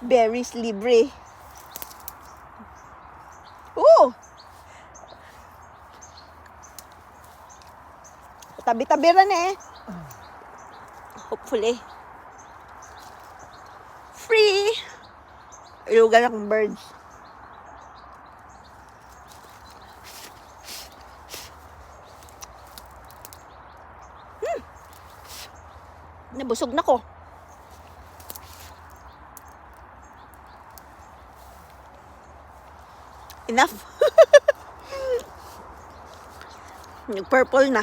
Berries libre. Oh! Tabi-tabi rin eh. Hopefully. Free! Ilugan akong birds. Nabusog na ko. Enough. Nag-purple na.